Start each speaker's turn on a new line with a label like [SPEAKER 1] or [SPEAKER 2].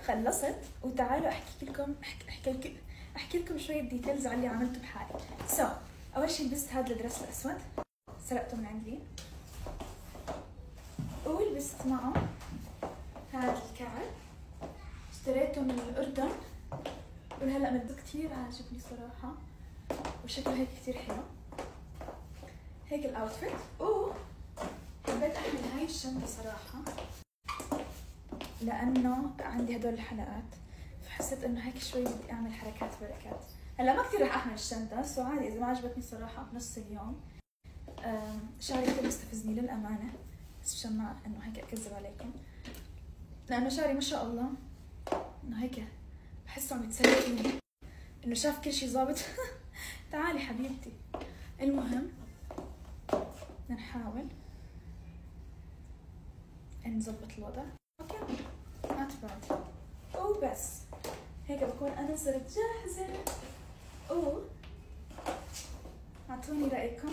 [SPEAKER 1] خلصت وتعالوا احكي لكم شويه ديتيلز على اللي عملته بحالي. اول شيء لبست هذا الدرس الاسود، سرقته من عندي، ولبست معه هذا الكعب، اشتريته من الاردن وهلا مدته كثير عاجبني صراحه، وشكله هيك كثير حلو. هيك الاوتفيت. حبيت احمل هاي الشنطه صراحه لانه عندي هدول الحلقات، فحسيت انه هيك شوي بدي اعمل حركات بركات. هلا ما كثير رح احمل الشنطه، سو عادي اذا ما عجبتني صراحه بنص اليوم. شعري كثير مستفزني للامانه، بس مشان ما انه هيك اكذب عليكم، لانه شعري ما شاء الله انه هيك بحسه عم يتسلى انه شاف كل شيء ظابط. تعالي حبيبتي. المهم بدنا نحاول نظبط الوضع. اوكي not bad. وبس هيك بكون انا صرت جاهزة. اعطوني رأيكم